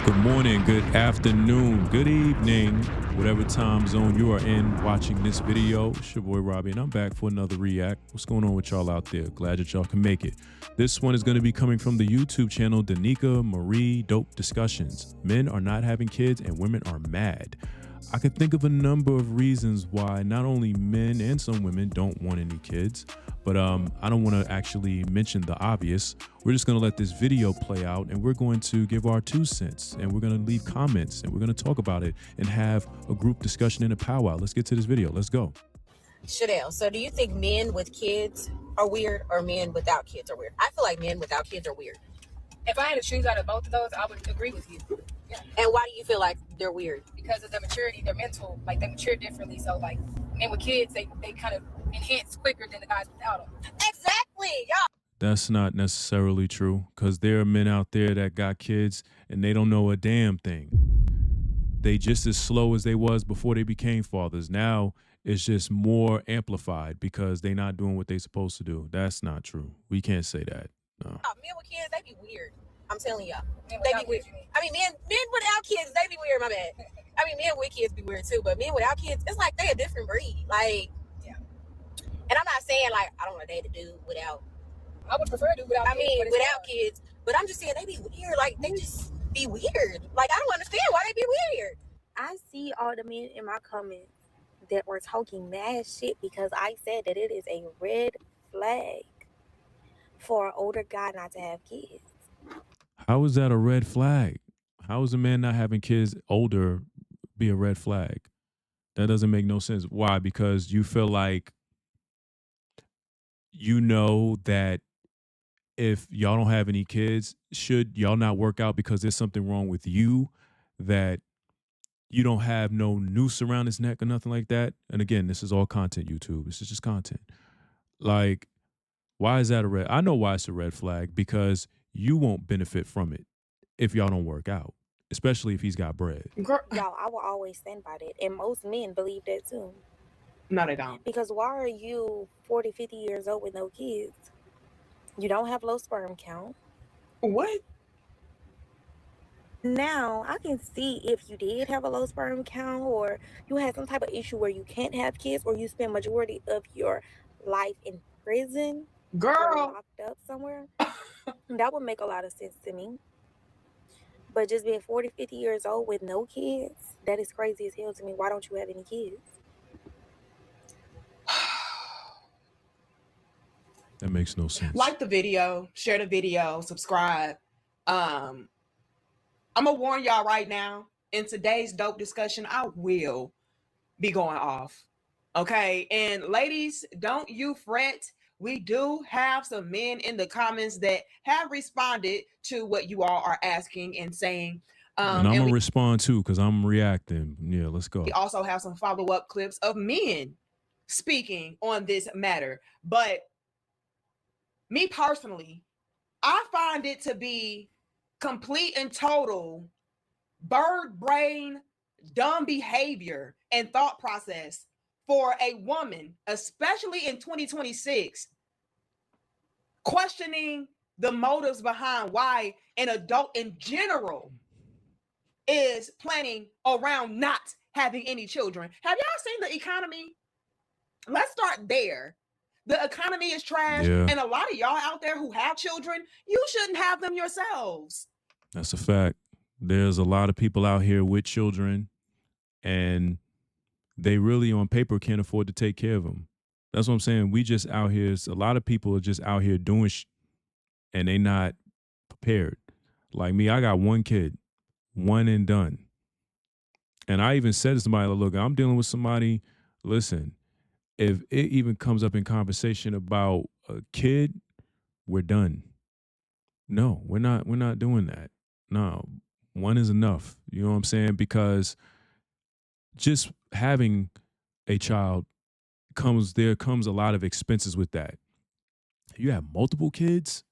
Good morning, good afternoon, good evening, whatever time zone you are in watching this video. It's your boy Robbie, and I'm back for another react. What's going on with y'all out there? Glad that y'all can make it. This one is going to be coming from the YouTube channel Danica Marie Dope Discussions. Men are not having kids and women are mad. I could think of a number of reasons why not only men and some women don't want any kids, but I don't want to actually mention the obvious. We're just going to let this video play out, and we're going to give our 2 cents, and we're going to leave comments, and we're going to talk about it and have a group discussion and a powwow. Let's get to this video. Let's go. Chanel, so do you think men with kids are weird or men without kids are weird? I feel like men without kids are weird. If I had to choose out of both of those, I would agree with you. Yeah. And why do you feel like they're weird? Because of their maturity, their mental, like they mature differently. So like men with kids, they kind of enhance quicker than the guys without them. Exactly, y'all. That's not necessarily true, because there are men out there that got kids and they don't know a damn thing. They just as slow as they was before they became fathers. Now it's just more amplified because they're not doing what they're supposed to do. That's not true. We can't say that. No. Men with kids, they be weird. I'm telling y'all. Men They without be weird. kids, you mean? I mean, men without kids, they be weird, my bad. I mean, men with kids be weird too, but men without kids, it's like they a different breed. Like, Yeah. and I'm not saying like I don't want to date a dude without, I would prefer to without. I kids, mean, but it's without hard. kids, but I'm just saying they be weird. Like, they just be weird. Like, I don't understand why they be weird. I see all the men in my comments that were talking mad shit because I said that it is a red flag for an older guy not to have kids. How is that a red flag? How is a man not having kids older be a red flag? That doesn't make no sense. Why? Because you feel like you know that if y'all don't have any kids, should y'all not work out because there's something wrong with you, that you don't have no noose around his neck or nothing like that? And again, this is all content, YouTube. This is just content. Like, why is that a red? I know why it's a red flag, because you won't benefit from it if y'all don't work out, especially if he's got bread. Y'all, I will always stand by that. And most men believe that too. No, they don't. Because why are you 40, 50 years old with no kids? You don't have low sperm count. What? Now, I can see if you did have a low sperm count or you had some type of issue where you can't have kids or you spend majority of your life in prison or Girl. locked up somewhere. That would make a lot of sense to me. But just being 40, 50 years old with no kids, that is crazy as hell to me. Why don't you have any kids? That makes no sense. Like the video, share the video, subscribe. I'm gonna warn y'all right now, in today's dope discussion, I will be going off. Okay. And ladies, don't you fret. We do have some men in the comments that have responded to what you all are asking and saying. And I'm gonna respond too, because I'm reacting. Yeah, let's go. We also have some follow-up clips of men speaking on this matter. But me personally, I find it to be complete and total bird brain, dumb behavior and thought process for a woman, especially in 2026, questioning the motives behind why an adult in general is planning around not having any children. Have y'all seen the economy? Let's start there. The economy is trash, Yeah. and a lot of y'all out there who have children, you shouldn't have them yourselves. That's a fact. There's a lot of people out here with children, and they really on paper can't afford to take care of them. That's what I'm saying. We just out here, a lot of people are just out here doing and they not prepared. Like me, I got one kid, one and done. And I even said to somebody, look, I'm dealing with somebody, listen, if it even comes up in conversation about a kid, we're done. No, we're not doing that. No, one is enough. You know what I'm saying? Because just having a child comes a lot of expenses with that. You have multiple kids.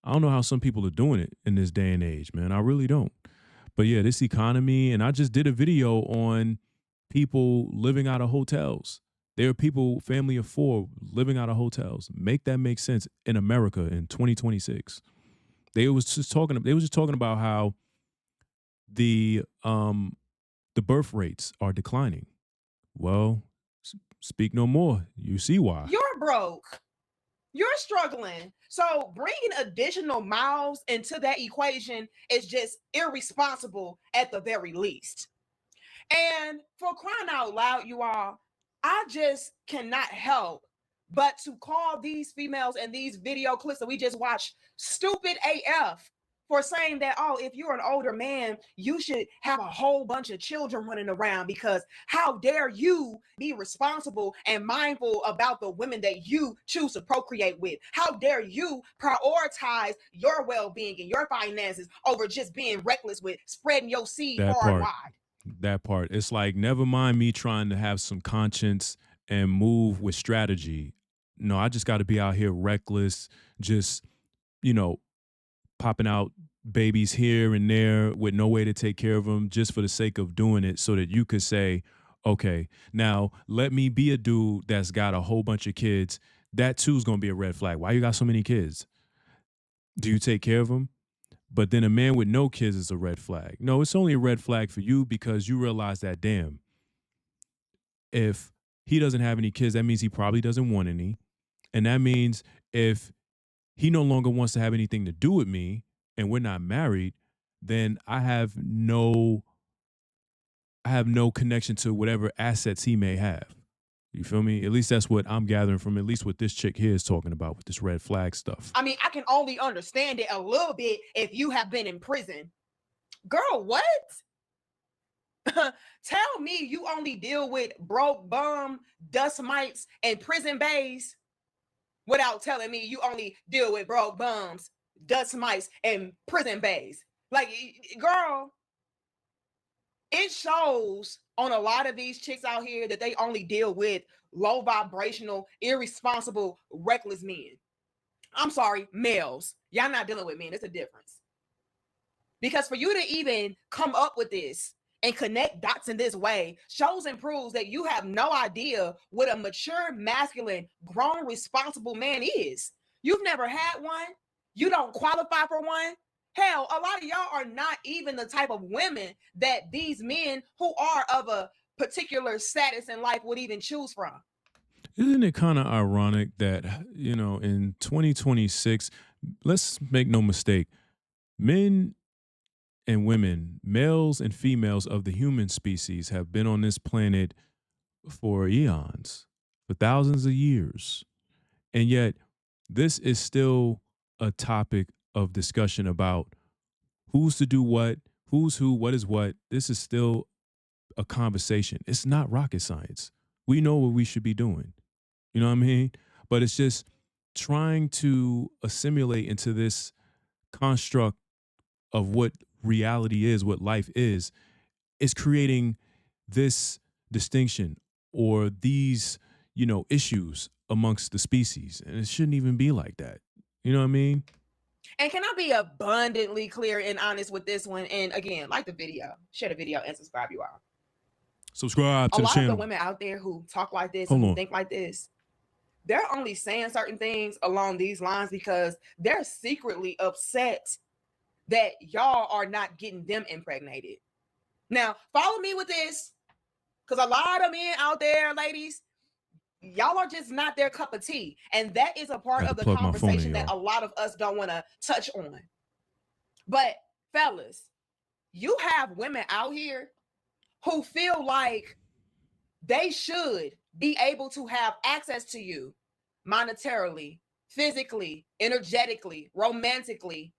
I don't know how some people are doing it in this day and age, man. I really don't. But yeah, this economy, and I just did a video on people living out of hotels. There are people, family of 4, living out of hotels. Make that make sense in America in 2026. They was just talking about how the birth rates are declining. Well, speak no more. You see why. You're broke. You're struggling. So bringing additional mouths into that equation is just irresponsible at the very least. And for crying out loud, you all, I just cannot help but to call these females and these video clips that we just watched stupid AF for saying that, oh, if you're an older man, you should have a whole bunch of children running around, because how dare you be responsible and mindful about the women that you choose to procreate with? How dare you prioritize your well-being and your finances over just being reckless with spreading your seed That far and part. wide? That part. It's like, never mind me trying to have some conscience and move with strategy. No, I just got to be out here reckless, just, popping out babies here and there with no way to take care of them, just for the sake of doing it, so that you could say, okay, now let me be a dude that's got a whole bunch of kids. That too is going to be a red flag. Why you got so many kids? Do you take care of them? But then a man with no kids is a red flag. No, it's only a red flag for you because you realize that, damn, if he doesn't have any kids, that means he probably doesn't want any. And that means if he no longer wants to have anything to do with me and we're not married, then I have no connection to whatever assets he may have. You feel me? At least that's what I'm gathering from at least what this chick here is talking about with this red flag stuff. I mean, I can only understand it a little bit if you have been in prison. Girl, what? Tell me you only deal with broke bum, dust mites, and prison bays without telling me you only deal with broke bums, dust mites, and prison bays. Like, girl, it shows on a lot of these chicks out here that they only deal with low vibrational, irresponsible, reckless men. I'm sorry, males. Y'all not dealing with men. It's a difference. Because for you to even come up with this and connect dots in this way shows and proves that you have no idea what a mature, masculine, grown, responsible man is. You've never had one. You don't qualify for one. Hell, a lot of y'all are not even the type of women that these men who are of a particular status in life would even choose from. Isn't it kind of ironic that, in 2026, let's make no mistake, men and women, males and females of the human species have been on this planet for eons, for thousands of years. And yet this is still a topic of discussion about who's to do what, who's who, what is what. This is still a conversation. It's not rocket science. We know what we should be doing. You know what I mean? But it's just trying to assimilate into this construct of what reality is, what life is creating this distinction or these, issues amongst the species. And it shouldn't even be like that. You know what I mean? And can I be abundantly clear and honest with this one? And again, like the video, share the video, and subscribe, you all. Subscribe to the channel. A lot of the women out there who talk like this and who think like this, they're only saying certain things along these lines because they're secretly upset that y'all are not getting them impregnated. Now, follow me with this, because a lot of men out there, ladies, y'all are just not their cup of tea. And that is a part of the conversation that a lot of us don't want to touch on. But fellas, you have women out here who feel like they should be able to have access to you monetarily, physically, energetically, romantically,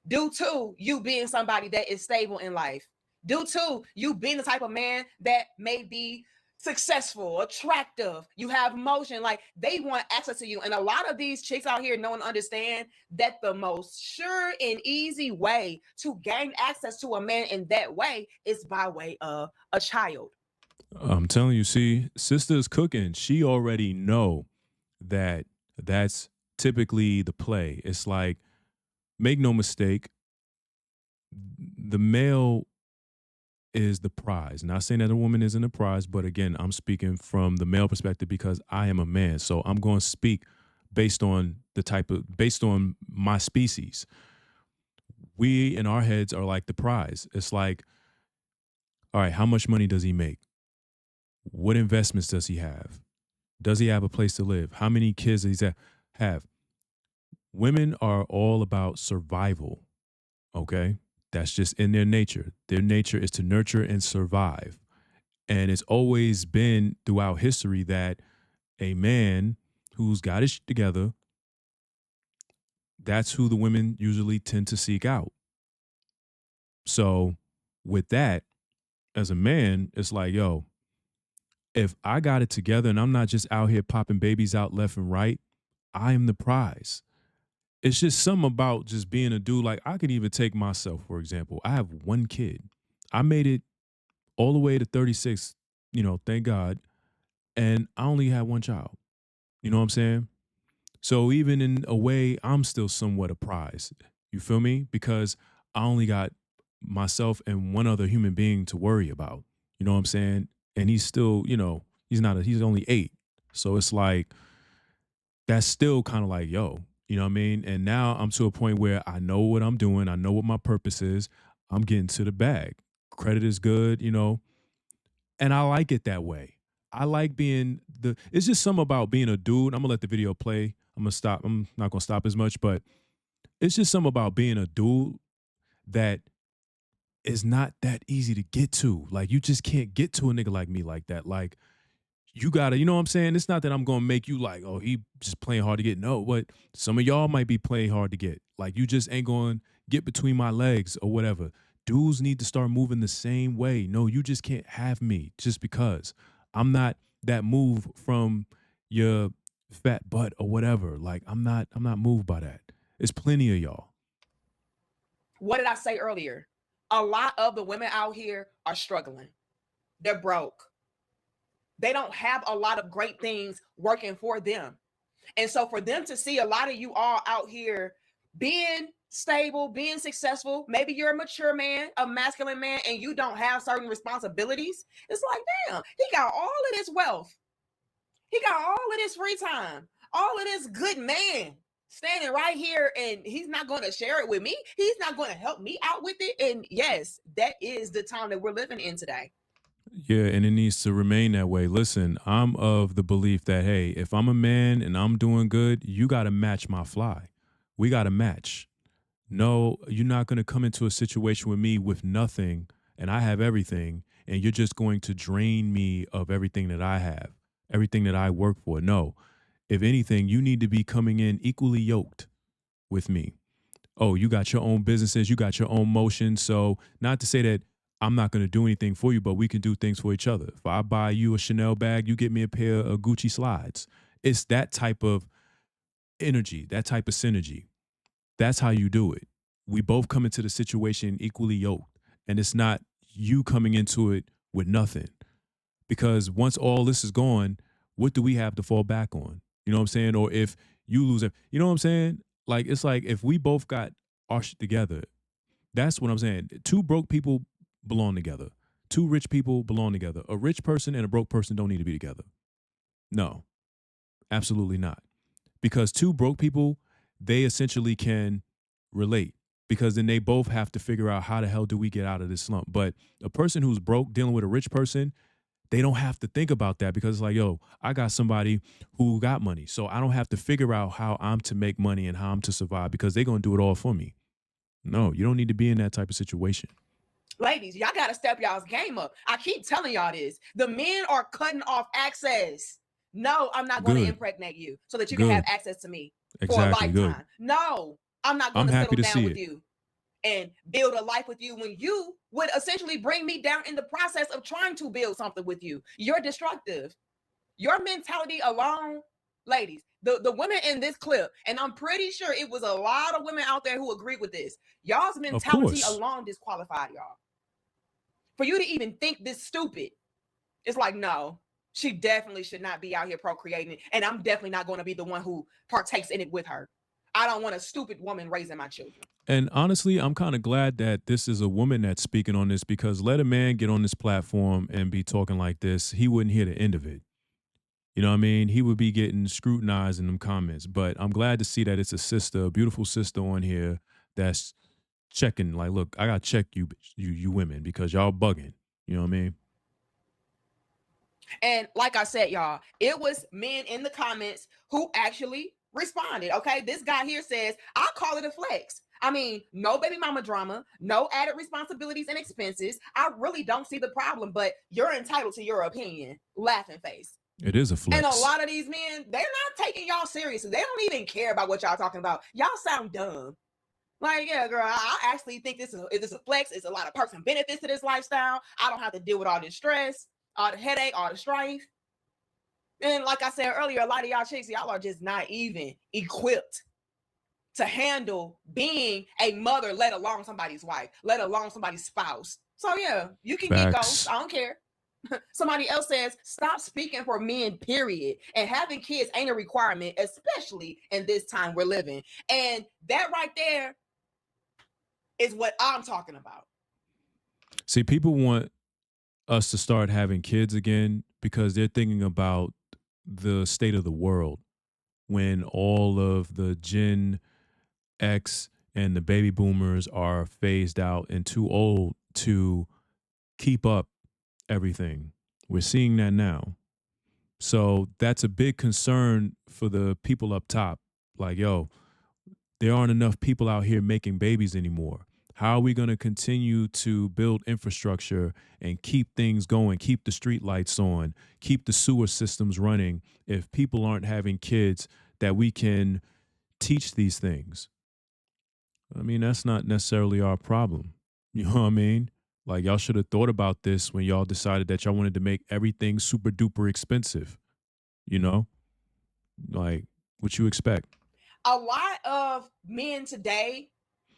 due to you being somebody that is stable in life, due to you being the type of man that may be successful, attractive, you have motion, like they want access to you. And a lot of these chicks out here know and understand that the most sure and easy way to gain access to a man in that way is by way of a child. I'm telling you, see, sister's cooking. She already know that that's typically the play. It's like, make no mistake, the male is the prize. Not saying that a woman isn't a prize, but again, I'm speaking from the male perspective because I am a man. So I'm going to speak based on based on my species. we in our heads are like the prize. It's like, all right, how much money does he make? What investments does he have? Does he have a place to live? How many kids does he have? Women are all about survival, okay? That's just in their nature. Their nature is to nurture and survive. And it's always been throughout history that a man who's got his shit together, that's who the women usually tend to seek out. So with that, as a man, it's like, yo, if I got it together and I'm not just out here popping babies out left and right, I am the prize. It's just something about just being a dude. Like, I could even take myself, for example. I have one kid. I made it all the way to 36, thank God. And I only had one child. You know what I'm saying? So even in a way, I'm still somewhat a prize. You feel me? Because I only got myself and one other human being to worry about. You know what I'm saying? And he's still, he's only 8. So it's like, that's still kind of like, yo, you know what I mean? And now I'm to a point where I know what I'm doing. I know what my purpose is. I'm getting to the bag. Credit is good, and I like it that way. I like it's just something about being a dude. I'm gonna let the video play. I'm gonna stop. I'm not gonna stop as much, but it's just something about being a dude that is not that easy to get to. Like, you just can't get to a nigga like me like that. Like, you gotta, you know what I'm saying? It's not that I'm gonna make you like, oh, he just playing hard to get. No, but some of y'all might be playing hard to get. Like, you just ain't gonna get between my legs or whatever. Dudes need to start moving the same way. No, you just can't have me just because I'm not that move from your fat butt or whatever. Like, I'm not moved by that. It's plenty of y'all. What did I say earlier? A lot of the women out here are struggling. They're broke. They don't have a lot of great things working for them. And so for them to see a lot of you all out here being stable, being successful, maybe you're a mature man, a masculine man, and you don't have certain responsibilities, it's like, damn, he got all of this wealth. He got all of this free time, all of this good man standing right here, and he's not going to share it with me. He's not going to help me out with it. And yes, that is the time that we're living in today. Yeah, and it needs to remain that way. Listen, I'm of the belief that, hey, if I'm a man and I'm doing good, you got to match my fly. We got to match. No, you're not going to come into a situation with me with nothing and I have everything, and you're just going to drain me of everything that I have, everything that I work for. No, if anything, you need to be coming in equally yoked with me. Oh, you got your own businesses, you got your own motion. So not to say that I'm not going to do anything for you, but we can do things for each other. If I buy you a Chanel bag, you get me a pair of Gucci slides. It's that type of energy, that type of synergy. That's how you do it. We both come into the situation equally yoked, and it's not you coming into it with nothing. Because once all this is gone, what do we have to fall back on? You know what I'm saying? Or if you lose it, you know what I'm saying? Like, it's like if we both got our shit together, that's what I'm saying. 2 broke people belong together. 2 rich people belong together. A rich person and a broke person don't need to be together. No, absolutely not. Because 2 broke people, they essentially can relate, because then they both have to figure out how the hell do we get out of this slump. But a person who's broke dealing with a rich person, they don't have to think about that, because it's like, yo, I got somebody who got money. So I don't have to figure out how I'm to make money and how I'm to survive, because they're going to do it all for me. No, you don't need to be in that type of situation. Ladies, y'all got to step y'all's game up. I keep telling y'all this. The men are cutting off access. No, I'm not going to impregnate you so that you can have access to me for a lifetime. Good. No, I'm not going to settle down with you and build a life with you when you would essentially bring me down in the process of trying to build something with you. You're destructive. Your mentality alone, ladies, the women in this clip, and I'm pretty sure it was a lot of women out there who agree with this. Y'all's mentality alone disqualified y'all. For you to even think this stupid, it's like, no, she definitely should not be out here procreating, and I'm definitely not going to be the one who partakes in it with her. I don't want a stupid woman raising my children. And honestly, I'm kind of glad that this is a woman that's speaking on this, because let a man get on this platform and be talking like this, he wouldn't hear the end of it. You know what I mean? He would be getting scrutinized in them comments. But I'm glad to see that it's a sister, a beautiful sister on here that's checking, like, look, I gotta check you women because y'all bugging. You know what I mean? And like I said, y'all, it was men in the comments who actually responded. Okay. This guy here says, I call it a flex. I mean, no baby mama drama, no added responsibilities and expenses. I really don't see the problem, but you're entitled to your opinion. Laughing face. It is a flex. And a lot of these men, they're not taking y'all seriously. They don't even care about what y'all talking about. Y'all sound dumb. Like, yeah, girl, I actually think this is a flex. It's a lot of perks and benefits to this lifestyle. I don't have to deal with all this stress, all the headache, all the strife. And like I said earlier, a lot of y'all chicks, y'all are just not even equipped to handle being a mother, let alone somebody's wife, let alone somebody's spouse. So yeah, you can get ghosts. I don't care. Somebody else says, stop speaking for men, period. And having kids ain't a requirement, especially in this time we're living. And that right there is what I'm talking about. See, people want us to start having kids again because they're thinking about the state of the world when all of the Gen X and the baby boomers are phased out and too old to keep up everything. We're seeing that now. So that's a big concern for the people up top. Like, yo, there aren't enough people out here making babies anymore. How are we going to continue to build infrastructure and keep things going, keep the street lights on, keep the sewer systems running if people aren't having kids that we can teach these things? I mean, that's not necessarily our problem. You know what I mean? Like, y'all should have thought about this when y'all decided that y'all wanted to make everything super duper expensive. You know? Like, what you expect? A lot of men today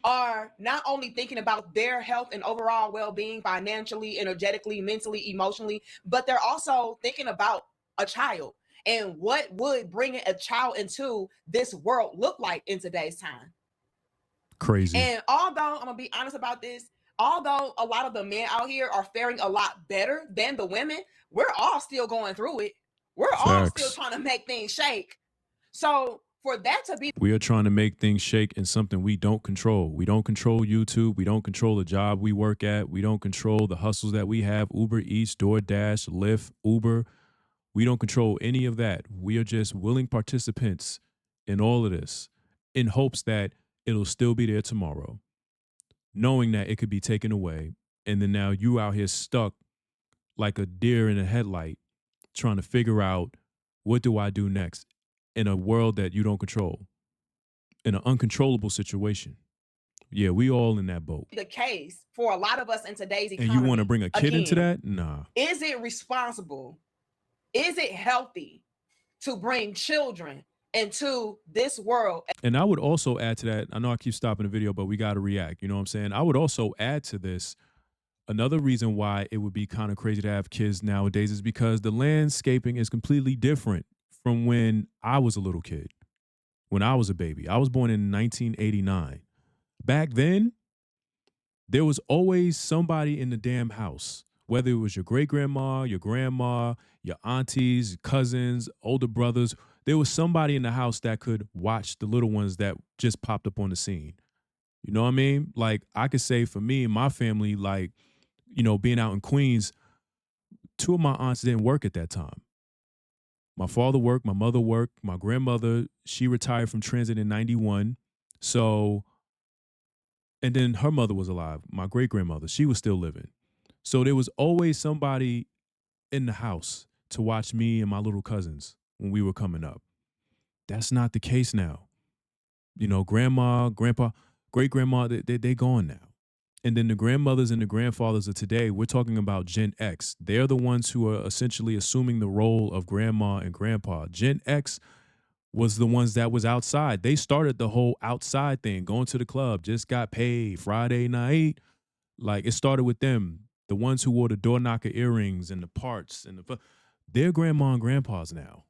are not only thinking about their health and overall well-being financially, energetically, mentally, emotionally, but they're also thinking about a child and what would bringing a child into this world look like in today's time. Crazy. And although I'm gonna be honest about this, although a lot of the men out here are faring a lot better than the women, we're all still going through it. We're all still trying to make things shake. So for that to be, we are trying to make things shake in something we don't control. We don't control YouTube. We don't control the job we work at. We don't control the hustles that we have. Uber Eats, DoorDash, Lyft, Uber. We don't control any of that. We are just willing participants in all of this in hopes that it'll still be there tomorrow, knowing that it could be taken away. And then now you out here stuck like a deer in a headlight trying to figure out, what do I do next? In a world that you don't control, in an uncontrollable situation. Yeah, we all in that boat. The case for a lot of us in today's economy. And you want to bring a kid into that? Nah. Is it responsible? Is it healthy to bring children into this world? And I would also add to that, I know I keep stopping the video, but we got to react. You know what I'm saying? I would also add to this, another reason why it would be kind of crazy to have kids nowadays is because the landscaping is completely different from when I was a little kid, when I was a baby. I was born in 1989. Back then, there was always somebody in the damn house, whether it was your great-grandma, your grandma, your aunties, cousins, older brothers. There was somebody in the house that could watch the little ones that just popped up on the scene. You know what I mean? Like, I could say for me and my family, like, you know, being out in Queens, 2 of my aunts didn't work at that time. My father worked, my mother worked, my grandmother, she retired from transit in 91. So, and then her mother was alive, my great-grandmother, she was still living. So there was always somebody in the house to watch me and my little cousins when we were coming up. That's not the case now. You know, grandma, grandpa, great-grandma, they gone now. And then the grandmothers and the grandfathers of today, we're talking about Gen X. They're the ones who are essentially assuming the role of grandma and grandpa. Gen X was the ones that was outside. They started the whole outside thing, going to the club, just got paid Friday night. Like, it started with them. The ones who wore the door knocker earrings and the parts and they're grandma and grandpas now.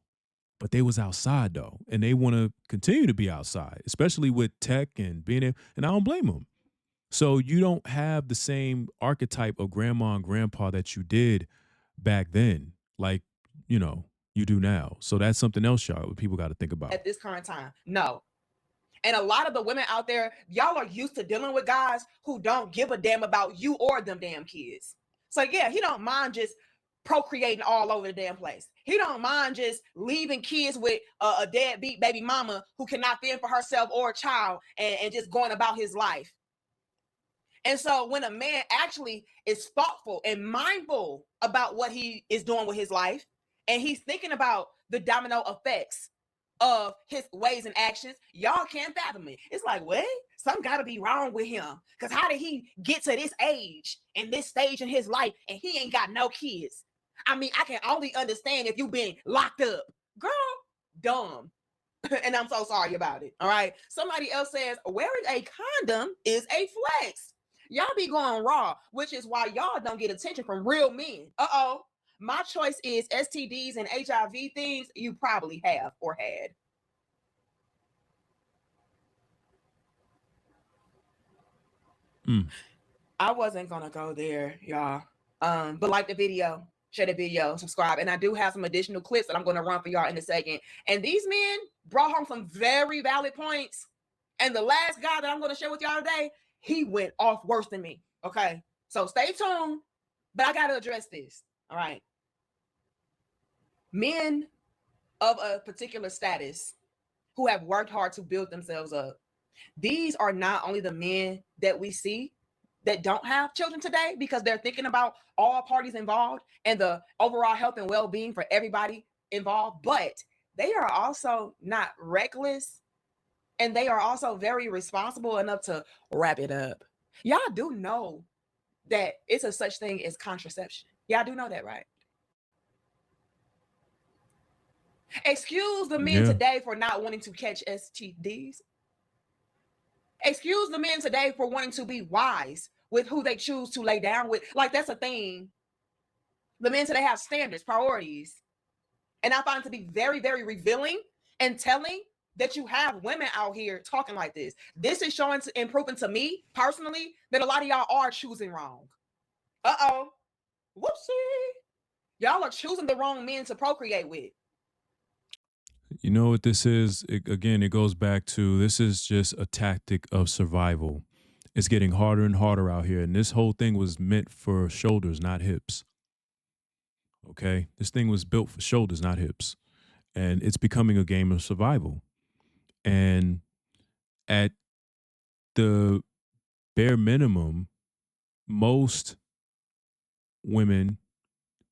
But they was outside though, and they want to continue to be outside, especially with tech and being there. And I don't blame them. So you don't have the same archetype of grandma and grandpa that you did back then, like, you know, you do now. So that's something else, y'all, people got to think about. At this current time, no. And a lot of the women out there, y'all are used to dealing with guys who don't give a damn about you or them damn kids. So yeah, he don't mind just procreating all over the damn place. He don't mind just leaving kids with a deadbeat baby mama who cannot fend for herself or a child and just going about his life. And so when a man actually is thoughtful and mindful about what he is doing with his life, and he's thinking about the domino effects of his ways and actions, y'all can't fathom it. It's like, wait, something got to be wrong with him. Because how did he get to this age and this stage in his life and he ain't got no kids? I mean, I can only understand if you've been locked up. Girl, dumb. And I'm so sorry about it. All right. Somebody else says, wearing a condom is a flex. Y'all be going raw, which is why y'all don't get attention from real men. Uh-oh. My choice is STDs and HIV things you probably have or had. I wasn't going to go there, y'all. But like the video, share the video, subscribe. And I do have some additional clips that I'm going to run for y'all in a second. And these men brought home some very valid points. And the last guy that I'm going to share with y'all today, he went off worse than me. Okay. So stay tuned. But I got to address this. All right. Men of a particular status who have worked hard to build themselves up. These are not only the men that we see that don't have children today because they're thinking about all parties involved and the overall health and well-being for everybody involved, but they are also not reckless and they are also very responsible enough to wrap it up. Y'all do know that it's a such thing as contraception. Y'all do know that, right? Excuse the men today for not wanting to catch STDs. Excuse the men today for wanting to be wise with who they choose to lay down with. Like, that's a thing. The men today have standards, priorities. And I find it to be very, very revealing and telling that you have women out here talking like this. This is showing and proving to me personally that a lot of y'all are choosing wrong. Uh-oh. Whoopsie. Y'all are choosing the wrong men to procreate with. You know what this is? Again, it goes back to this is just a tactic of survival. It's getting harder and harder out here. And this whole thing was meant for shoulders, not hips. Okay? This thing was built for shoulders, not hips. And it's becoming a game of survival. And at the bare minimum, most women,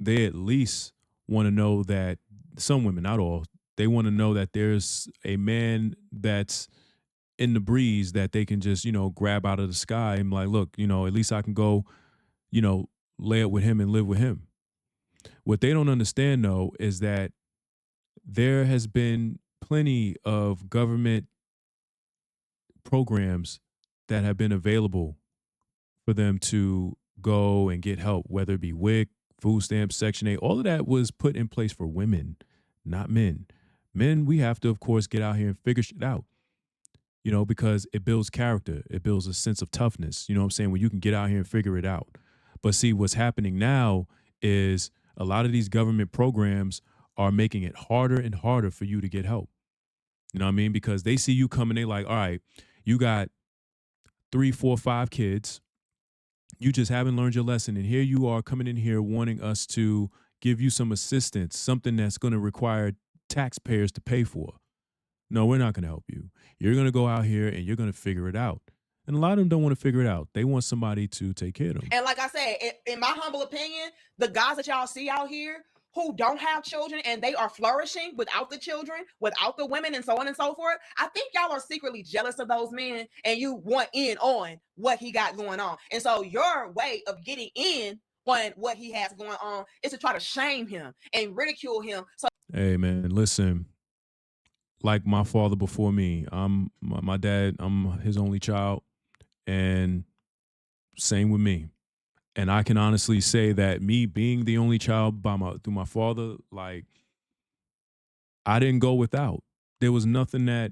they at least want to know that, some women, not all, they want to know that there's a man that's in the breeze that they can just, grab out of the sky and like, look, at least I can go, lay up with him and live with him. What they don't understand, though, is that there has been plenty of government programs that have been available for them to go and get help, whether it be WIC, food stamps, Section 8, all of that was put in place for women, not men. Men, we have to, of course, get out here and figure shit out, because it builds character. It builds a sense of toughness. You know what I'm saying? When you can get out here and figure it out. But see, what's happening now is a lot of these government programs are making it harder and harder for you to get help. You know what I mean? Because they see you coming, they like, all right, you got 3, 4, 5 kids. You just haven't learned your lesson. And here you are coming in here wanting us to give you some assistance, something that's going to require taxpayers to pay for. No, we're not going to help you. You're going to go out here and you're going to figure it out. And a lot of them don't want to figure it out. They want somebody to take care of them. And like I said, in my humble opinion, the guys that y'all see out here who don't have children and they are flourishing without the children, without the women and so on and so forth, I think y'all are secretly jealous of those men and you want in on what he got going on. And so your way of getting in on what he has going on is to try to shame him and ridicule him. So hey, man, listen, like my father before me, I'm my dad, I'm his only child, and same with me. And I can honestly say that me being the only child through my father, like, I didn't go without. There was nothing that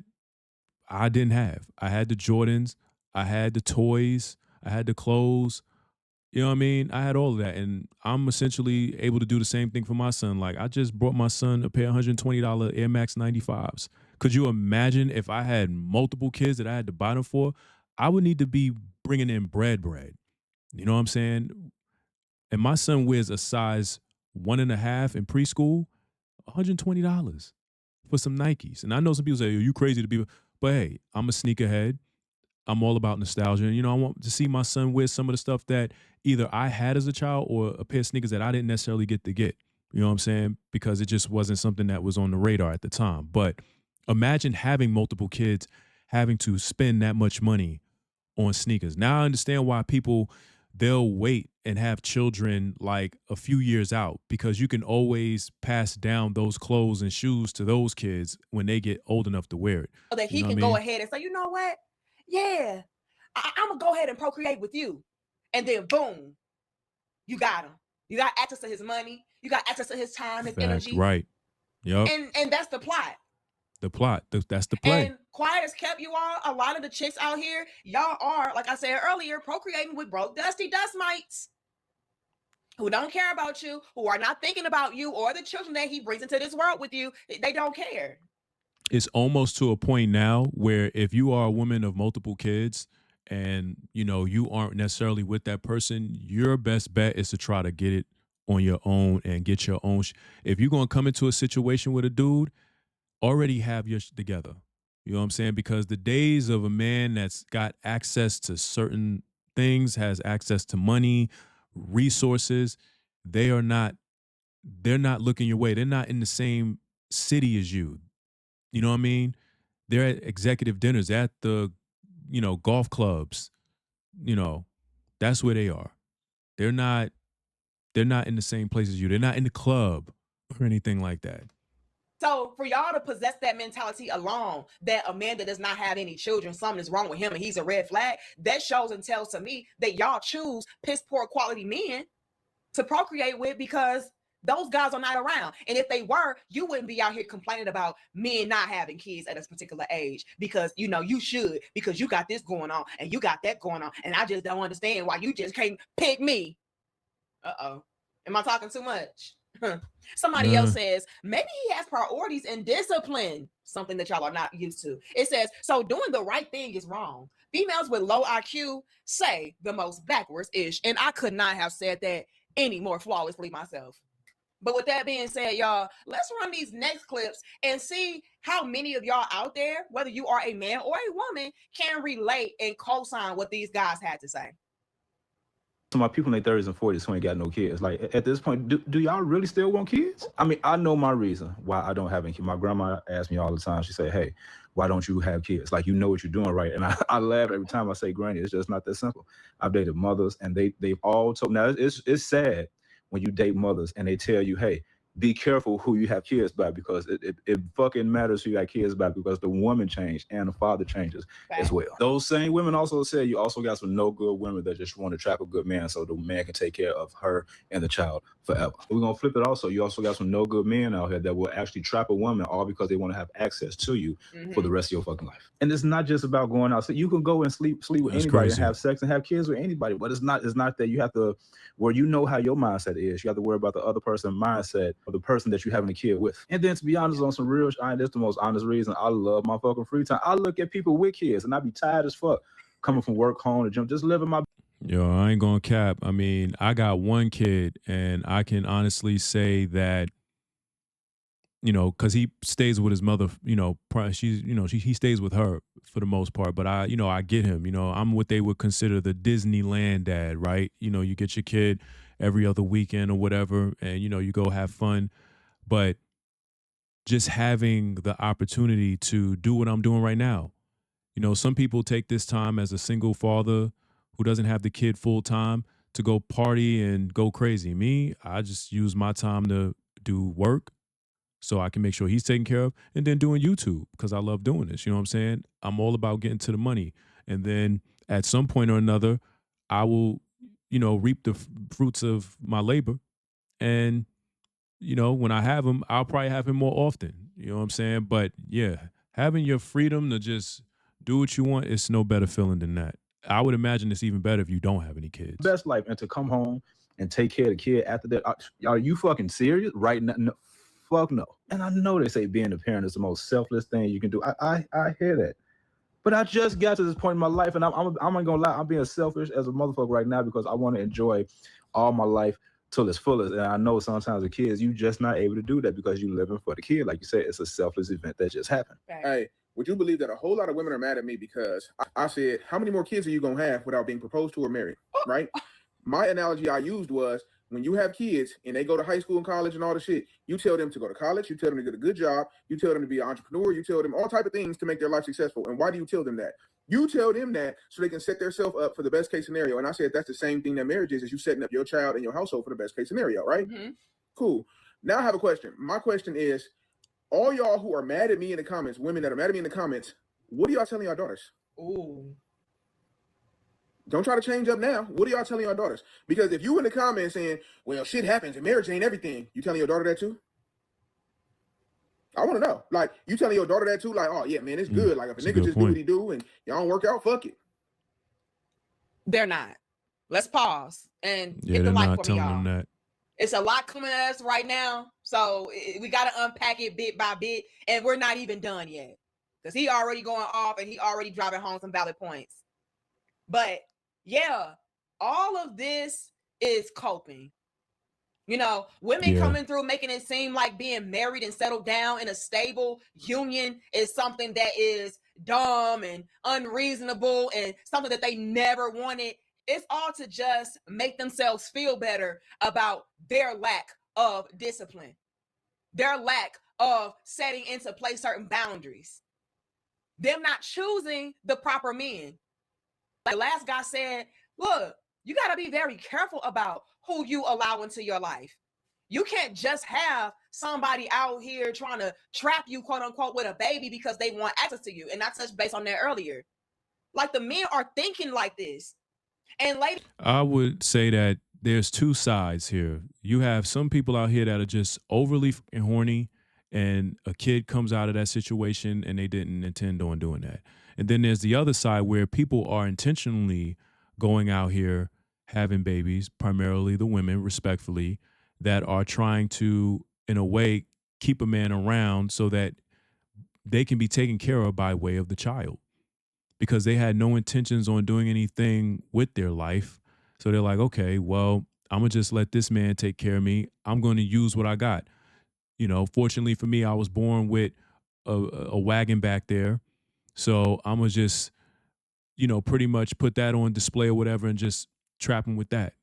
I didn't have. I had the Jordans, I had the toys, I had the clothes. You know what I mean? I had all of that. And I'm essentially able to do the same thing for my son. Like, I just brought my son a pair of $120 Air Max 95s Could you imagine if I had multiple kids that I had to buy them for? I would need to be bringing in bread. You know what I'm saying? And my son wears a size 1.5 in preschool, $120 for some Nikes. And I know some people say, "Are you crazy to be?" But hey, I'm a sneakerhead. I'm all about nostalgia. You know, I want to see my son wear some of the stuff that either I had as a child or a pair of sneakers that I didn't necessarily get to get. You know what I'm saying? Because it just wasn't something that was on the radar at the time. But imagine having multiple kids, having to spend that much money on sneakers. Now I understand why people, they'll wait and have children like a few years out, because you can always pass down those clothes and shoes to those kids when they get old enough to wear it. So that he can go ahead and say, you know what? Yeah, I'm going to go ahead and procreate with you. And then boom, you got him. You got access to his money. You got access to his time, his energy. Right. Yep. And that's the plot. That's the play. And quiet as kept, you all, a lot of the chicks out here, y'all are, like I said earlier, procreating with broke, dusty dust mites who don't care about you, who are not thinking about you or the children that he brings into this world with you. They don't care. It's almost to a point now where if you are a woman of multiple kids and, you know, you aren't necessarily with that person, your best bet is to try to get it on your own and get your own. If you're going to come into a situation with a dude, already have your together. You know what I'm saying? Because the days of a man that's got access to certain things, has access to money, resources, they're not looking your way. They're not in the same city as you. You know what I mean? They're at executive dinners, at the, you know, golf clubs. You know, that's where they are. They're not in the same place as you. They're not in the club or anything like that. So for y'all to possess that mentality alone, that a man that does not have any children, something is wrong with him and he's a red flag, that shows and tells to me that y'all choose piss poor quality men to procreate with, because those guys are not around. And if they were, you wouldn't be out here complaining about men not having kids at a particular age, because, you know, you should, because you got this going on and you got that going on. And I just don't understand why you just can't pick me. Uh-oh. Am I talking too much? Somebody else says, maybe he has priorities and discipline, something that y'all are not used to. It says, so doing the right thing is wrong. Females with low IQ say the most backwards-ish. And I could not have said that any more flawlessly myself. But with that being said, y'all, let's run these next clips and see how many of y'all out there, whether you are a man or a woman, can relate and co-sign what these guys had to say. So my people in their 30s and 40s who ain't got no kids, like at this point, do y'all really still want kids? I mean, I know my reason why I don't have any kids. My grandma asks me all the time, she say, hey, why don't you have kids? Like, you know what you're doing, right? And I laugh every time I say, Granny, it's just not that simple. I've dated mothers and they've all told, now it's sad when you date mothers and they tell you, hey, be careful who you have kids by, because it fucking matters who you got kids by, because the woman changed and the father changes as well. Those same women also said you also got some no good women that just want to trap a good man so the man can take care of her and the child forever. We're going to flip it also. You also got some no good men out here that will actually trap a woman all because they want to have access to you for the rest of your fucking life. And it's not just about going out. So you can go and sleep with anybody and have sex and have kids with anybody, but it's not that you have to, where you know how your mindset is. You have to worry about the other person's mindset of the person that you're having a kid with. And then to be honest, on some real, that's the most honest reason I love my fucking free time. I look at people with kids and I be tired as fuck coming from work, home, to gym, just living my. Yo, I ain't gonna cap. I mean, I got one kid and I can honestly say that, you know, because he stays with his mother, you know, he stays with her for the most part. But I get him, you know, I'm what they would consider the Disneyland dad, right? You know, you get your kid every other weekend or whatever, and, you know, you go have fun. But just having the opportunity to do what I'm doing right now. You know, some people take this time as a single father who doesn't have the kid full time to go party and go crazy. Me, I just use my time to do work so I can make sure he's taken care of, and then doing YouTube because I love doing this. You know what I'm saying? I'm all about getting to the money. And then at some point or another, I will, you know, reap the fruits of my labor. And, you know, when I have him, I'll probably have him more often. You know what I'm saying? But yeah, having your freedom to just do what you want, it's no better feeling than that. I would imagine it's even better if you don't have any kids. Best life, and to come home and take care of the kid after that. Are you fucking serious? Right now? No. fuck no. And I know they say being a parent is the most selfless thing you can do. I hear that. But I just got to this point in my life, and I'm not gonna lie, I'm being selfish as a motherfucker right now because I want to enjoy all my life till its fullest. And I know sometimes with kids, you just not able to do that because you living for the kid. Like you said, it's a selfless event that just happened. Hey, would you believe that a whole lot of women are mad at me because I said, how many more kids are you gonna have without being proposed to or married? Right? My analogy I used was, when you have kids and they go to high school and college and all the shit, you tell them to go to college, you tell them to get a good job, you tell them to be an entrepreneur, you tell them all type of things to make their life successful. And why do you tell them that? You tell them that so they can set themselves up for the best case scenario. And I said that's the same thing that marriage is you setting up your child and your household for the best case scenario, right? Mm-hmm. Cool. Now I have a question. My question is, all y'all who are mad at me in the comments, women that are mad at me in the comments, what are y'all telling your daughters? Ooh. Don't try to change up now. What are y'all telling your daughters? Because if you in the comments saying, well, shit happens and marriage ain't everything, you telling your daughter that too? I want to know. Like, you telling your daughter that too? Like, oh, yeah, man, it's good. Like, if a nigga just do what he do and y'all don't work out, fuck it. They're not. Let's pause and Yeah, hit the they're like not for me, telling y'all. them that. It's a lot coming at us right now. So we got to unpack it bit by bit. And we're not even done yet. Because he already going off and he already driving home some valid points. But yeah, all of this is coping. You know, women coming through making it seem like being married and settled down in a stable union is something that is dumb and unreasonable and something that they never wanted. It's all to just make themselves feel better about their lack of discipline, their lack of setting into place certain boundaries, them not choosing the proper men. Like the last guy said, look, you got to be very careful about who you allow into your life. You can't just have somebody out here trying to trap you, quote unquote, with a baby because they want access to you. And I touched base on that earlier. Like the men are thinking like this. And ladies, I would say that there's two sides here. You have some people out here that are just overly horny, and a kid comes out of that situation and they didn't intend on doing that. And then there's the other side where people are intentionally going out here having babies, primarily the women, respectfully, that are trying to, in a way, keep a man around so that they can be taken care of by way of the child, because they had no intentions on doing anything with their life. So they're like, okay, well, I'm going to just let this man take care of me. I'm going to use what I got. You know, fortunately for me, I was born with a wagon back there. So I'm going to just, you know, pretty much put that on display or whatever and just trap him with that.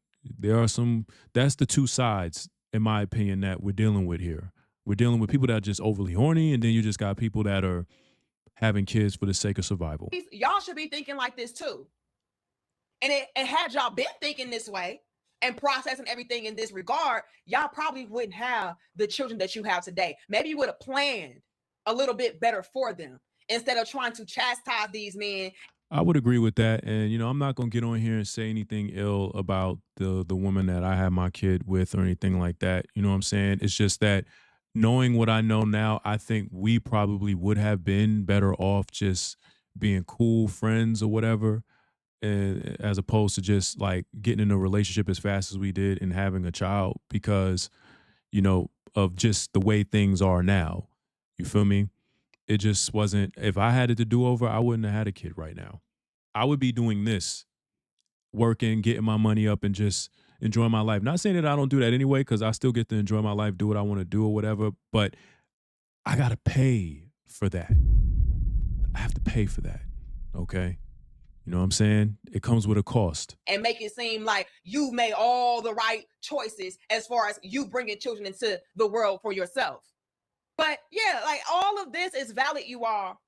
That's the two sides, in my opinion, that we're dealing with here. We're dealing with people that are just overly horny, and then you just got people that are having kids for the sake of survival. Y'all should be thinking like this too. And had y'all been thinking this way and processing everything in this regard, y'all probably wouldn't have the children that you have today. Maybe you would have planned a little bit better for them instead of trying to chastise these men. I would agree with that. And, you know, I'm not going to get on here and say anything ill about the woman that I had my kid with or anything like that. You know what I'm saying? It's just that knowing what I know now, I think we probably would have been better off just being cool friends or whatever, as opposed to just like getting in a relationship as fast as we did and having a child because, you know, of just the way things are now. You feel me? It just wasn't, if I had it to do over, I wouldn't have had a kid right now. I would be doing this, working, getting my money up and just enjoying my life. Not saying that I don't do that anyway, because I still get to enjoy my life, do what I want to do or whatever, but I got to pay for that. I have to pay for that, okay? You know what I'm saying? It comes with a cost. And make it seem like you made all the right choices as far as you bringing children into the world for yourself. But yeah, like all of this is valid, you all.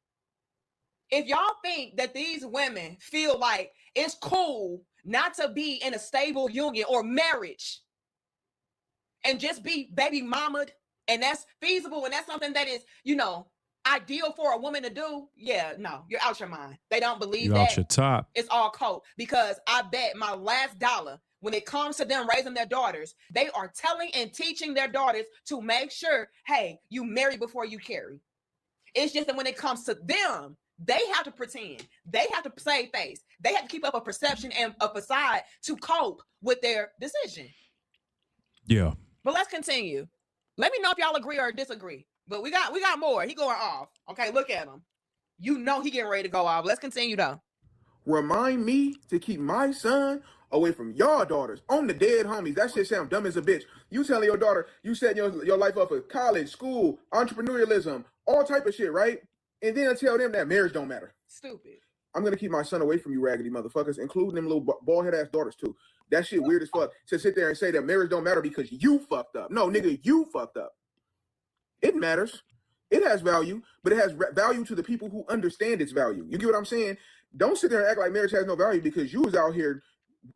If y'all think that these women feel like it's cool not to be in a stable union or marriage and just be baby mamaed, and that's feasible and that's something that is, you know, ideal for a woman to do, yeah, no, you're out your mind. They don't believe You're that. out your top. It's all cold, because I bet my last dollar, when it comes to them raising their daughters, they are telling and teaching their daughters to make sure, hey, you marry before you carry. It's just that when it comes to them, they have to pretend. They have to save face. They have to keep up a perception and a facade to cope with their decision. Yeah. But let's continue. Let me know if y'all agree or disagree. But we got more. He going off. Okay, look at him. You know he getting ready to go off. Let's continue though. Remind me to keep my son away from y'all daughters. On the dead homies. That shit sound dumb as a bitch. You telling your daughter you setting your life up for college, school, entrepreneurialism, all type of shit, right? And then tell them that marriage don't matter. Stupid. I'm gonna keep my son away from you raggedy motherfuckers, including them little bald head ass daughters too. That shit weird as fuck to sit there and say that marriage don't matter because you fucked up. No, nigga, you fucked up. It matters. It has value, but it has value to the people who understand its value. You get what I'm saying? Don't sit there and act like marriage has no value because you was out here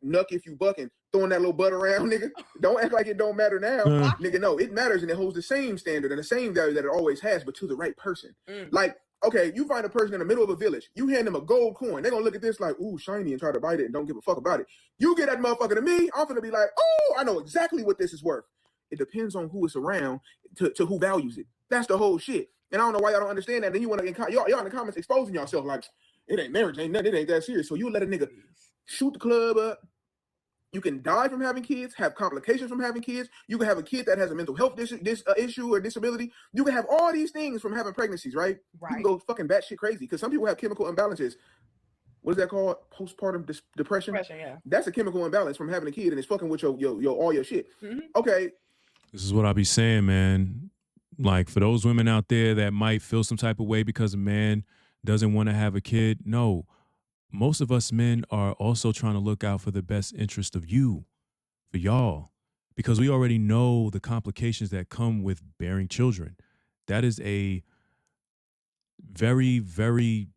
nuck if you bucking, throwing that little butt around, nigga. Don't act like it don't matter now. Nigga, no, it matters and it holds the same standard and the same value that it always has, but to the right person. Like, okay, you find a person in the middle of a village, you hand them a gold coin, they're gonna look at this like, ooh, shiny, and try to bite it and don't give a fuck about it. You get that motherfucker to me, I'm gonna be like, oh, I know exactly what this is worth. It depends on who it's around to who values it. That's the whole shit. And I don't know why y'all don't understand that. Then you want to, y'all in the comments exposing yourself like, it ain't marriage, ain't nothing, it ain't that serious. So you let a nigga shoot the club up. You can die from having kids, have complications from having kids. You can have a kid that has a mental health issue or disability. You can have all these things from having pregnancies, right? You can go fucking batshit crazy because some people have chemical imbalances. What is that called? Postpartum depression? Depression, yeah. That's a chemical imbalance from having a kid and it's fucking with your all your shit. Okay. This is what I be saying, man. Like, for those women out there that might feel some type of way because a man doesn't want to have a kid, no. Most of us men are also trying to look out for the best interest of you, for y'all, because we already know the complications that come with bearing children. That is a very, very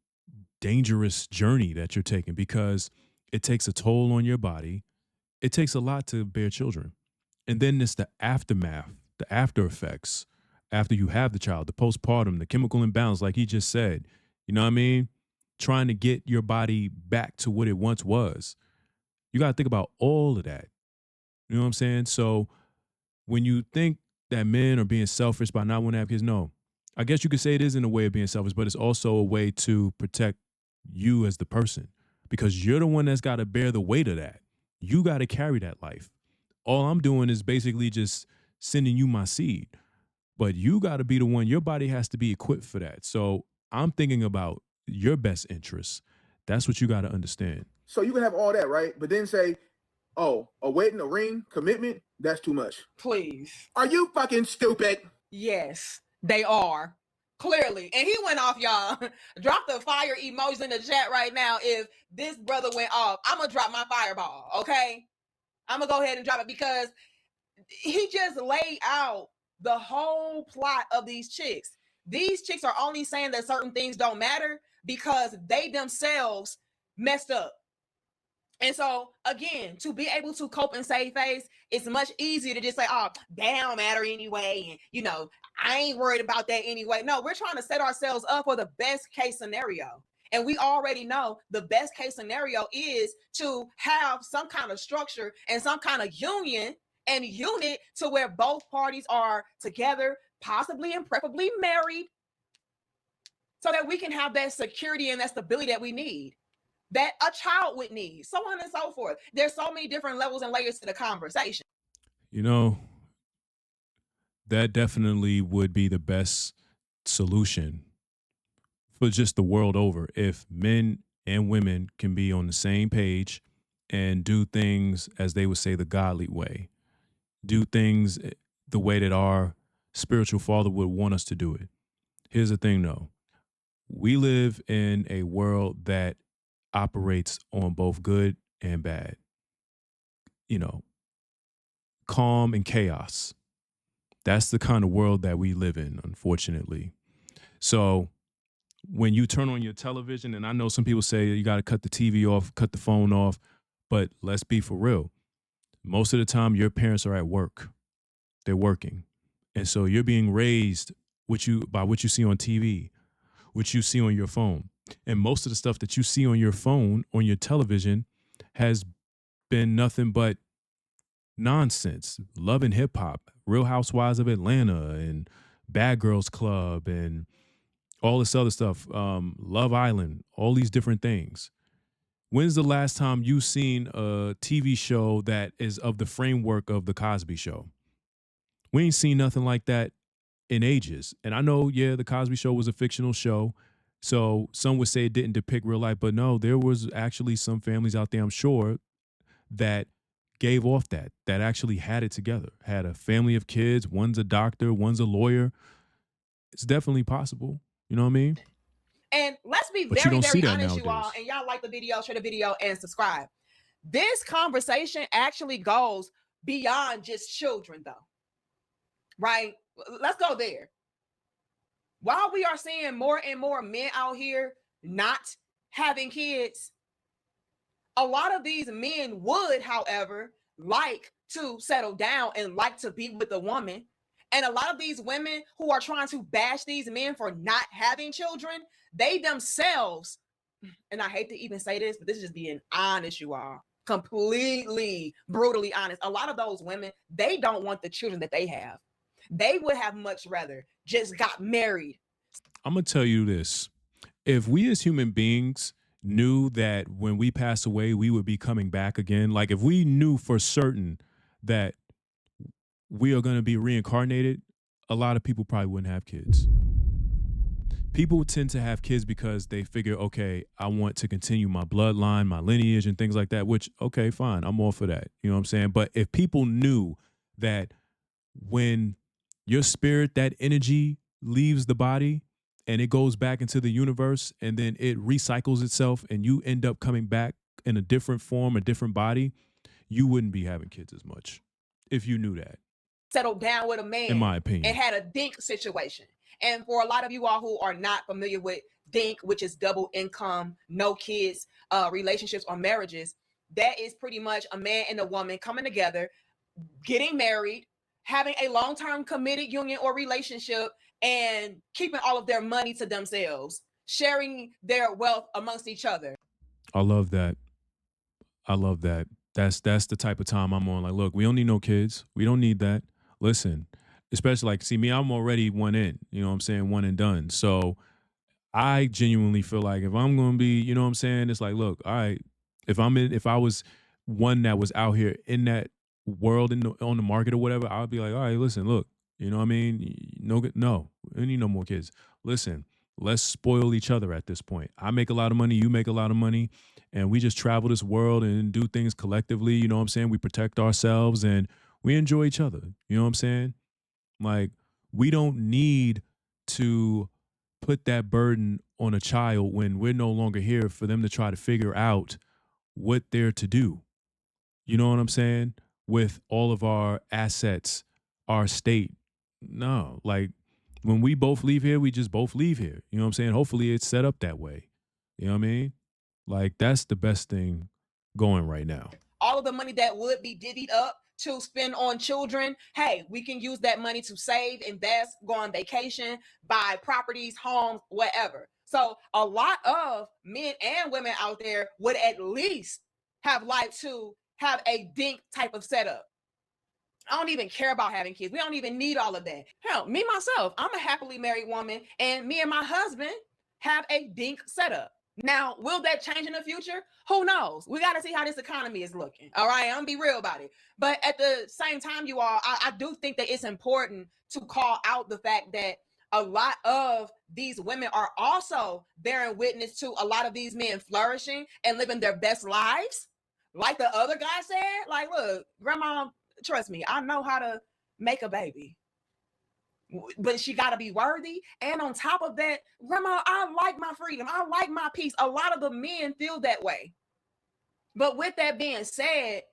dangerous journey that you're taking because it takes a toll on your body. It takes a lot to bear children. And then it's the aftermath, the after effects after you have the child, the postpartum, the chemical imbalance, like he just said. You know what I mean? Trying to get your body back to what it once was. You got to think about all of that. You know what I'm saying? So when you think that men are being selfish by not wanting to have kids, no. I guess you could say it is in a way of being selfish, but it's also a way to protect you as the person because you're the one that's got to bear the weight of that. You got to carry that life. All I'm doing is basically just sending you my seed, but you got to be the one. Your body has to be equipped for that. So I'm thinking about your best interests. That's what you got to understand. So you can have all that, right? But then say, oh, a wedding, a ring, commitment, that's too much. Please. Are you fucking stupid? Yes, they are. Clearly. And he went off, y'all. Drop the fire emojis in the chat right now. If this brother went off, I'm going to drop my fireball, okay? I'm going to go ahead and drop it because he just laid out the whole plot of these chicks. These chicks are only saying that certain things don't matter because they themselves messed up. And so, again, to be able to cope and save face, it's much easier to just say, oh, that don't matter anyway. And, you know, I ain't worried about that anyway. No, we're trying to set ourselves up for the best case scenario. And we already know the best case scenario is to have some kind of structure and some kind of union and unit to where both parties are together, possibly and preferably married, so that we can have that security and that stability that we need, that a child would need, so on and so forth. There's so many different levels and layers to the conversation. You know, that definitely would be the best solution for just the world over. If men and women can be on the same page and do things, as they would say, the godly way, do things the way that our spiritual father would want us to do it. Here's the thing, though. We live in a world that operates on both good and bad. You know, calm and chaos. That's the kind of world that we live in, unfortunately. So when you turn on your television, and I know some people say you got to cut the TV off, cut the phone off, but let's be for real. Most of the time, your parents are at work. They're working. And so you're being raised by what you see on TV, what you see on your phone. And most of the stuff that you see on your phone, on your television, has been nothing but nonsense. Love and hip hop, Real Housewives of Atlanta, and Bad Girls Club, and all this other stuff, Love Island, all these different things. When's the last time you've seen a TV show that is of the framework of The Cosby Show? We ain't seen nothing like that in ages. And I know, yeah, the Cosby Show was a fictional show, so some would say it didn't depict real life, but no, there was actually some families out there, I'm sure, that gave off that actually had it together, had a family of kids, one's a doctor, one's a lawyer. It's definitely possible. You know what I mean? And let's be But you very, don't see very that honest, you all. nowadays. And y'all like the video, share the video, and subscribe. This conversation actually goes beyond just children, though. Right? Let's go there. While we are seeing more and more men out here not having kids, a lot of these men would, however, like to settle down and like to be with a woman. And a lot of these women who are trying to bash these men for not having children, they themselves, and I hate to even say this, but this is just being honest, you all, completely brutally honest. A lot of those women, they don't want the children that they have. They would have much rather just got married. I'm going to tell you this. If we as human beings knew that when we pass away, we would be coming back again, like if we knew for certain that we are going to be reincarnated, a lot of people probably wouldn't have kids. People tend to have kids because they figure, okay, I want to continue my bloodline, my lineage, and things like that, which, okay, fine, I'm all for that. You know what I'm saying? But if people knew that when your spirit, that energy leaves the body and it goes back into the universe and then it recycles itself and you end up coming back in a different form, a different body, you wouldn't be having kids as much if you knew that. Settled down with a man, in my opinion, and had a DINK situation. And for a lot of you all who are not familiar with DINK, which is double income, no kids, relationships or marriages, that is pretty much a man and a woman coming together, getting married, having a long-term committed union or relationship, and keeping all of their money to themselves, sharing their wealth amongst each other. I love that. I love that. That's the type of time I'm on. Like, look, we don't need no kids. We don't need that. Listen, especially like, see me, I'm already one in, you know what I'm saying? One and done. So I genuinely feel like if I'm going to be, you know what I'm saying? It's like, look, all right, if I was one that was out here in that world on the market or whatever, I would be like, all right, listen, look, you know what I mean? No, we need no more kids. Listen, let's spoil each other at this point. I make a lot of money, you make a lot of money, and we just travel this world and do things collectively, you know what I'm saying? We protect ourselves and we enjoy each other, you know what I'm saying? Like, we don't need to put that burden on a child when we're no longer here for them to try to figure out what they're to do. You know what I'm saying? With all of our assets, our state. No, like when we both leave here, we just both leave here. You know what I'm saying? Hopefully it's set up that way. You know what I mean? Like, that's the best thing going right now. All of the money that would be divvied up to spend on children, hey, we can use that money to save, invest, go on vacation, buy properties, homes, whatever. So a lot of men and women out there would at least have liked to have a DINK type of setup. I don't even care about having kids. We don't even need all of that. Hell, me, myself, I'm a happily married woman, and me and my husband have a DINK setup. Now, will that change in the future? Who knows? We got to see how this economy is looking. All right, I'm gonna be real about it. But at the same time, you all, I do think that it's important to call out the fact that a lot of these women are also bearing witness to a lot of these men flourishing and living their best lives. Like the other guy said, like, look, grandma, trust me, I know how to make a baby. But she got to be worthy. And on top of that, grandma, I like my freedom. I like my peace. A lot of the men feel that way. But with that being said,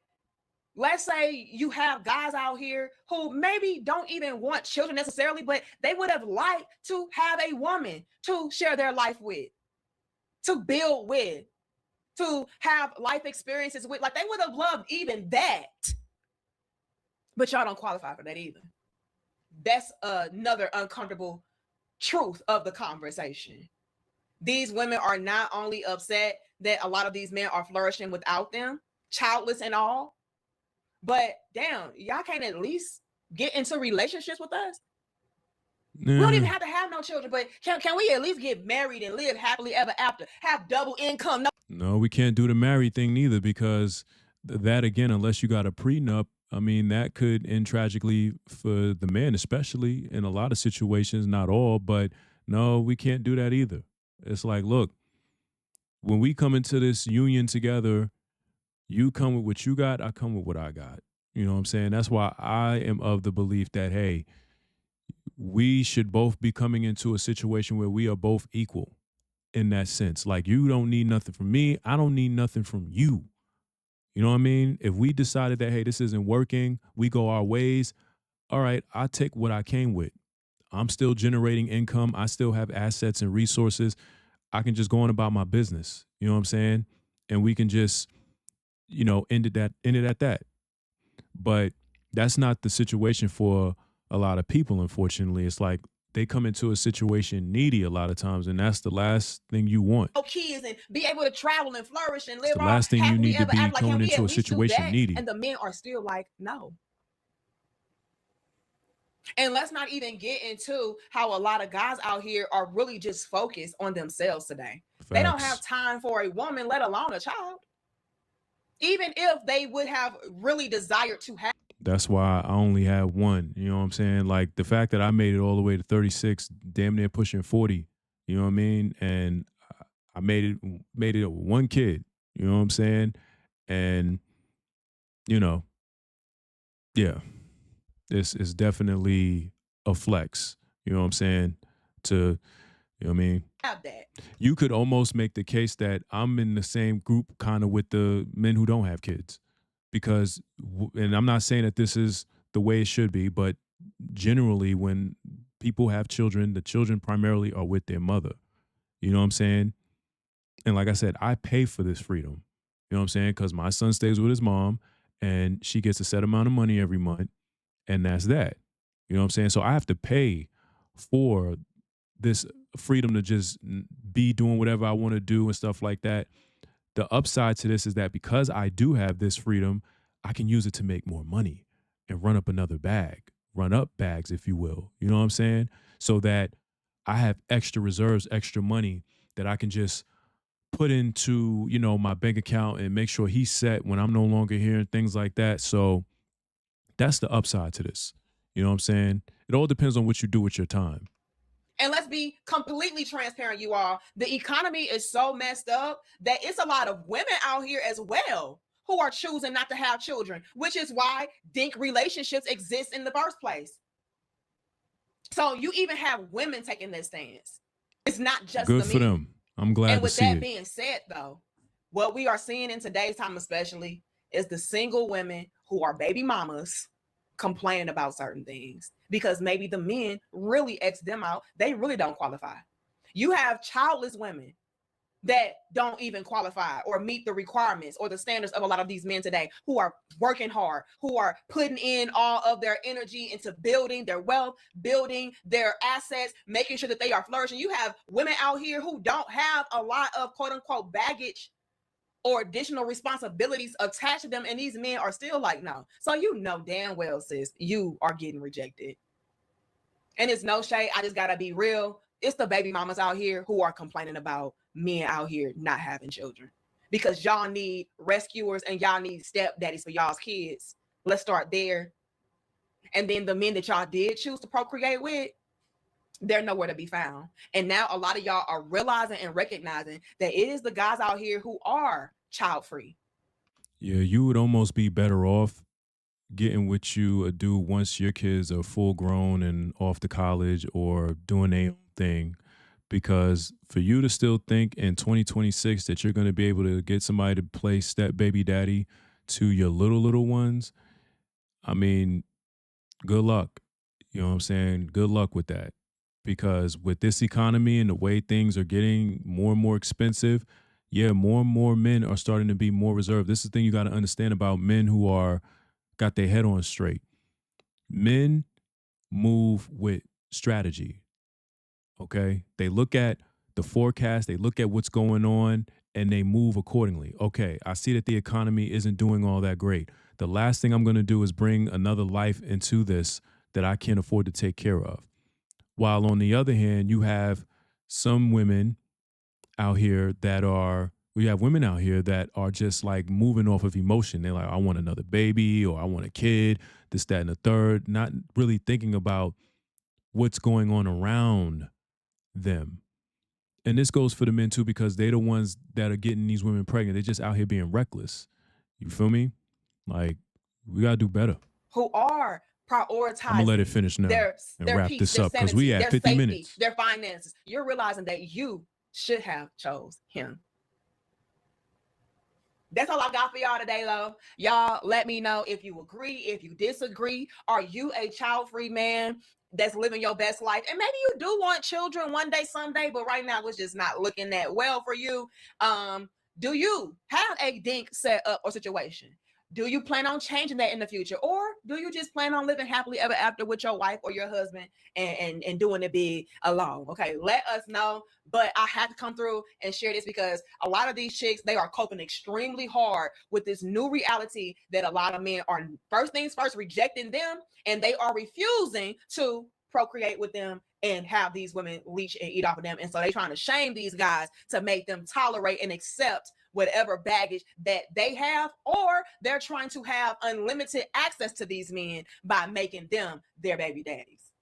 let's say you have guys out here who maybe don't even want children necessarily, but they would have liked to have a woman to share their life with, to build with, to have life experiences with. Like, they would have loved even that. But y'all don't qualify for that either. That's another uncomfortable truth of the conversation. These women are not only upset that a lot of these men are flourishing without them, childless and all, but damn, y'all can't at least get into relationships with us? We don't even have to have no children, but can we at least get married and live happily ever after? Have double income? No, we can't do the married thing neither, because that, again, unless you got a prenup, I mean, that could end tragically for the man, especially in a lot of situations, not all, but no, we can't do that either. It's like, look, when we come into this union together, you come with what you got, I come with what I got. You know what I'm saying? That's why I am of the belief that, hey, we should both be coming into a situation where we are both equal in that sense. Like, you don't need nothing from me, I don't need nothing from you. You know what I mean? If we decided that, hey, this isn't working, we go our ways, all right, I take what I came with. I'm still generating income. I still have assets and resources. I can just go on about my business. You know what I'm saying? And we can just, end it at that. But that's not the situation for a lot of people, unfortunately. It's like they come into a situation needy a lot of times, and that's the last thing you want. Kids and be able to travel and flourish and live the last thing you need to be like, coming into a situation needy. And the men are still like, no. And let's not even get into how a lot of guys out here are really just focused on themselves today. Facts. They don't have time for a woman, let alone a child. Even if they would have really desired to have. That's why I only had one. You know what I'm saying? Like, the fact that I made it all the way to 36, damn near pushing 40. You know what I mean? And I made it with one kid. You know what I'm saying? And yeah, this is definitely a flex. You know what I'm saying? You know what I mean? Have that. You could almost make the case that I'm in the same group kind of with the men who don't have kids. Because, and I'm not saying that this is the way it should be, but generally when people have children, the children primarily are with their mother. You know what I'm saying? And like I said, I pay for this freedom. You know what I'm saying? Because my son stays with his mom and she gets a set amount of money every month, and that's that. You know what I'm saying? So I have to pay for this freedom to just be doing whatever I want to do and stuff like that. The upside to this is that because I do have this freedom, I can use it to make more money and run up bags, if you will. You know what I'm saying? So that I have extra reserves, extra money that I can just put into, my bank account and make sure he's set when I'm no longer here and things like that. So that's the upside to this. You know what I'm saying? It all depends on what you do with your time. And let's be completely transparent, you all. The economy is so messed up that it's a lot of women out here as well who are choosing not to have children, which is why dink relationships exist in the first place. So you even have women taking this stance. It's not just good for them. I'm glad to see it. And with that being said, though, what we are seeing in today's time especially is the single women who are baby mamas complaining about certain things because maybe the men really X them out. They really don't qualify. You have childless women that don't even qualify or meet the requirements or the standards of a lot of these men today who are working hard, who are putting in all of their energy into building their wealth, building their assets, making sure that they are flourishing. You have women out here who don't have a lot of quote unquote baggage or additional responsibilities attached to them. And these men are still like, no. So damn well, sis, you are getting rejected. And it's no shade. I just got to be real. It's the baby mamas out here who are complaining about men out here not having children because y'all need rescuers and y'all need stepdaddies for y'all's kids. Let's start there. And then the men that y'all did choose to procreate with, they're nowhere to be found. And now a lot of y'all are realizing and recognizing that it is the guys out here who are child free. Yeah, you would almost be better off getting what you do once your kids are full grown and off to college or doing their own thing. Because for you to still think in 2026 that you're going to be able to get somebody to play step baby daddy to your little ones, I mean, good luck. You know what I'm saying? Good luck with that. Because with this economy and the way things are getting more and more expensive, yeah, more and more men are starting to be more reserved. This is the thing you got to understand about men who are got their head on straight. Men move with strategy. Okay? They look at the forecast, they look at what's going on, and they move accordingly. Okay, I see that the economy isn't doing all that great. The last thing I'm going to do is bring another life into this that I can't afford to take care of. While on the other hand, you have some women out here that are We have women out here that are just like moving off of emotion. They're like, I want another baby, or I want a kid, this, that, and the third, not really thinking about what's going on around them. And this goes for the men too, because they're the ones that are getting these women pregnant. They're just out here being reckless. You feel me? Like, we gotta do better. Who are prioritizing I'm gonna let it finish now and wrap peace, this their up, because we sanity, at their 50 safety, minutes. their finances. You're realizing that you should have chose him. That's all I got for y'all today, though. Y'all let me know if you agree, if you disagree. Are you a child-free man that's living your best life? And maybe you do want children one day, someday, but right now it's just not looking that well for you. Do you have a dink set up or situation? Do you plan on changing that in the future? Or do you just plan on living happily ever after with your wife or your husband and doing it big alone? Okay, let us know. But I have to come through and share this because a lot of these chicks, they are coping extremely hard with this new reality that a lot of men are, first things first, rejecting them, and they are refusing to procreate with them and have these women leech and eat off of them. And so they're trying to shame these guys to make them tolerate and accept whatever baggage that they have, or they're trying to have unlimited access to these men by making them their baby daddies.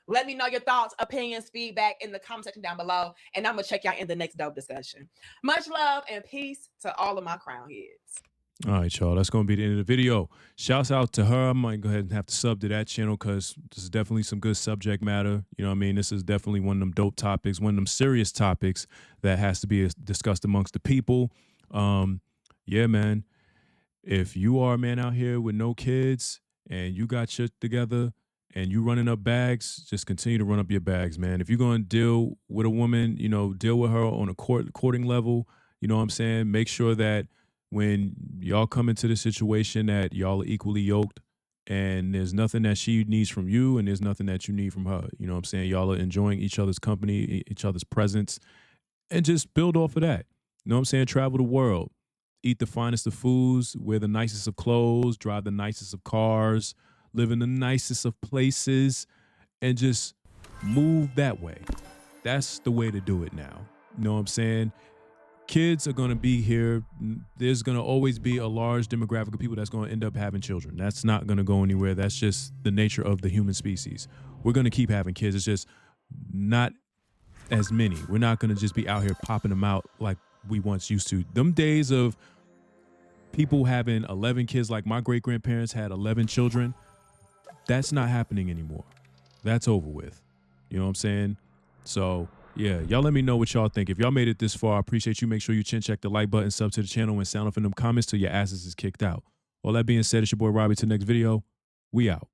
Let me know your thoughts, opinions, feedback in the comment section down below, and I'm gonna check y'all in the next dope discussion. Much love and peace to all of my crown heads. All right, y'all. That's going to be the end of the video. Shouts out to her. I might go ahead and have to sub to that channel because this is definitely some good subject matter. You know what I mean? This is definitely one of them dope topics, one of them serious topics that has to be discussed amongst the people. Yeah, man. If you are a man out here with no kids and you got shit together and you running up bags, just continue to run up your bags, man. If you're going to deal with a woman, you know, deal with her on a courting level. You know what I'm saying? Make sure that when y'all come into the situation that y'all are equally yoked and there's nothing that she needs from you and there's nothing that you need from her. You know what I'm saying? Y'all are enjoying each other's company, each other's presence, and just build off of that. You know what I'm saying? Travel the world, eat the finest of foods, wear the nicest of clothes, drive the nicest of cars, live in the nicest of places, and just move that way. That's the way to do it now. You know what I'm saying? Kids are going to be here. There's going to always be a large demographic of people that's going to end up having children. That's not going to go anywhere. That's just the nature of the human species. We're going to keep having kids. It's just not as many. We're not going to just be out here popping them out like we once used to. Them days of people having 11 kids, like my great-grandparents had 11 children, that's not happening anymore. That's over with. You know what I'm saying? So yeah, y'all let me know what y'all think. If y'all made it this far, I appreciate you. Make sure you check the like button, sub to the channel, and sound off in them comments till your asses is kicked out. All that being said, it's your boy Robbie. Till next video, we out.